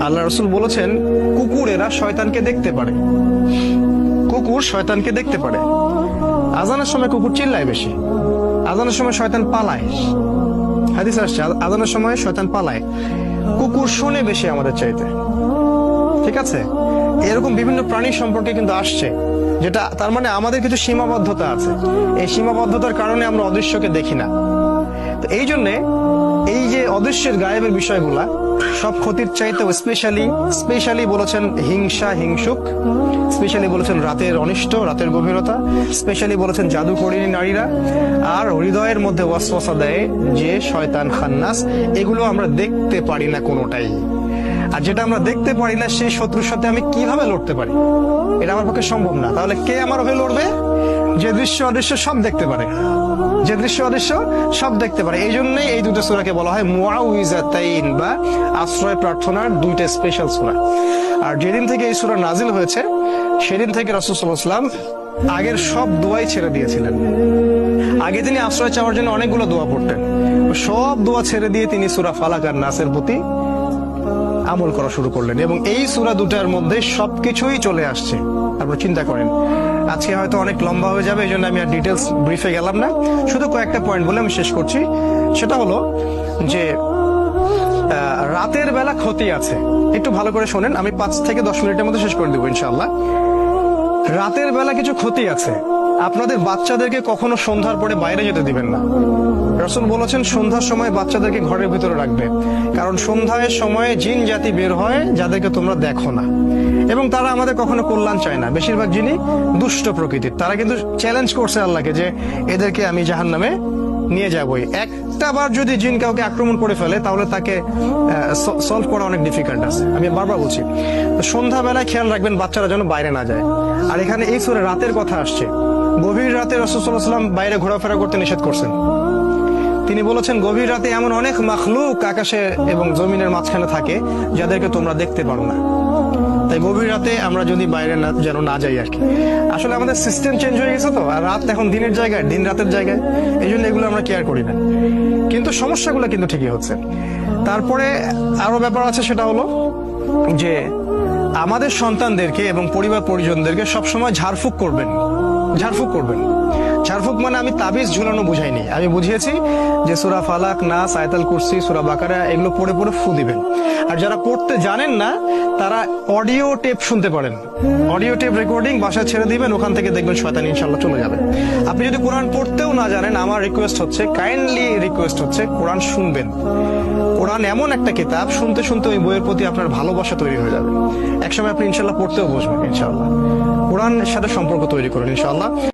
আল্লাহ রাসূল বলেছেন কুকুরেরা শয়তানকে দেখতে পারে, কুকুর শয়তানকে দেখতে পারে। আজানের সময় কুকুর চিল্লায় বেশি, আজানের সময় শয়তান পালায়। হাদিস আসছে আজানের সময় শয়তান পালায়, কুকুর শুনে বেশি আমাদের চাইতে। ঠিক আছে, এরকম বিভিন্ন প্রাণী সম্পর্কে কিন্তু আসছে, যেটা তার মানে আমাদের কিছু সীমাবদ্ধতা আছে। এই সীমাবদ্ধতার কারণে আমরা অদৃশ্যকে দেখি না। তো এই জন্যে এই যে অদৃশ্যের গায়েবের বিষয়গুলা সব ক্ষতির চাইতে স্পেশালি বলেছেন হিংসা, হিংসুক, স্পেশালি বলেছেন রাতের অনিষ্ট, রাতের গভীরতা, স্পেশালি বলেছেন জাদুকরিনী নারীরা, আর হৃদয়ের মধ্যে ওয়াসওয়াসা দেয় যে শয়তান খান্নাস। এগুলো আমরা দেখতে পারি না কোনোটাই। আর যেটা আমরা দেখতে পারি না সেই শত্রুর সাথে আমি কিভাবে লড়তে পারি, এটা আমার পক্ষে সম্ভব না। তাহলে কে আমার হয়ে লড়বে? যে দৃশ্য অদৃশ্য সব দেখতে পারে, যে দৃশ্য অদৃশ্য সব দেখতে পারে। এই জন্যই এই দুটো সূরাকে বলা হয় মুআউযিজাতাইন বা আশ্রয় প্রার্থনার দুইটা স্পেশাল সূরা। আর যেদিন থেকে এই সূরা নাজিল হয়েছে সেদিন থেকে রাসূল সাল্লাল্লাহু আলাইহি ওয়াসাল্লাম আগের সব দোয়াই ছেড়ে দিয়েছিলেন। আগে তিনি আশ্রয় চাওয়ার জন্য অনেকগুলো দোয়া পড়তেন, সব দোয়া ছেড়ে দিয়ে তিনি সূরা ফালাক আর নাসের প্রতি আমল করা শুরু করলেন। এবং এই সূরা দুটার মধ্যে সবকিছুই চলে আসছে। আপনারা চিন্তা করেন, আজকে হয়তো অনেক লম্বা হয়ে যাবে, এই জন্য আমি আর ডিটেলস ব্রিফে গেলাম না, শুধু কয়েকটা পয়েন্ট বলে আমি শেষ করছি। সেটা হলো যে রাতের বেলা ক্ষতি আছে। একটু ভালো করে শোনেন, আমি 5 থেকে 10 মিনিটের মধ্যে শেষ করে দেবো ইনশাআল্লাহ। রাতের বেলা কিছু ক্ষতি আছে। আপনাদের বাচ্চাদেরকে কখনো সন্ধ্যার পরে বাইরে যেতে দিবেন না। রাসূল বলেছেন সন্ধ্যার সময় বাচ্চাদেরকে ঘরের ভিতরে রাখবে, কারণ সন্ধ্যার সময়ে জিন জাতি বের হয় যাদেরকে তোমরা দেখো না, এবং তারা আমাদের কখনো কল্যাণ চায় না। বেশিরভাগ জিনই দুষ্ট প্রকৃতির। তারা কিন্তু চ্যালেঞ্জ করছে আল্লাহকে যে এদেরকে আমি জাহান্নামে নিয়ে যাবই। একটা বার যদি জিন কাউকে আক্রমণ করে ফেলে তাহলে তাকে সলভ করা অনেক ডিফিকাল্ট আছে। আমি বারবার বলছি, তো সন্ধ্যাবেলায় খেয়াল রাখবেন বাচ্চারা যেন বাইরে না যায়। আর এখানে এই সূরা রাতের কথা আসছে। গভীর রাতে রাসূল সাল্লাল্লাহু আলাইহি ওয়াসাল্লাম বাইরে ঘোরাফেরা করতে নিষেধ করছেন। তিনি বলেছেন গভীর রাতে এমন অনেক মাখলুক আকাশে এবং জমিনের মাঝখানে থাকে যাদেরকে তোমরা দেখতে পারো না। তাই গভীর রাতে আমরা যদি বাইরে যেন না যাই আর কি। আসলে আমাদের সিস্টেম চেঞ্জ হয়ে গেছে তো, আর রাত এখন দিনের জায়গায়, দিন রাতের জায়গায়, এই জন্য এগুলো আমরা কেয়ার করি না। কিন্তু সমস্যাগুলো কিন্তু ঠিকই হচ্ছে। তারপরে আরো ব্যাপার আছে, সেটা হলো যে আমাদের সন্তানদেরকে এবং পরিবার পরিজনদেরকে সবসময় ঝাড়ফুঁক করবেন। ঝাড়ফুঁক মানে আমি তাবিজ ঝুলানো বুঝাইনি, আমি বুঝিয়েছি যে সূরা ফালাক, নাস, আয়াতুল কুরসি, সূরা বাকারা এগুলো পড়ে পড়ে ফু দিবেন। আর যারা পড়তে জানেন না তারা অডিও টেপ শুনতে পারেন, অডিও টেপ রেকর্ডিং বাসায় ছেড়ে দিবেন, ওখান থেকে দেখবেন শয়তান ইনশাআল্লাহ চলে যাবে। আপনি যদি কোরআন পড়তেও না জানেন, আমার কাইন্ডলি রিকোয়েস্ট হচ্ছে কোরআন শুনবেন। কোরআন এমন একটা কিতাব, শুনতে শুনতে ওই বইয়ের প্রতি আপনার ভালোবাসা তৈরি হয়ে যাবে। একসময় আপনি ইনশাআল্লাহ পড়তেও বসবেন। ইনশাআল্লাহ কোরআনের সাথে সম্পর্ক তৈরি করুন ইনশাআল্লাহ।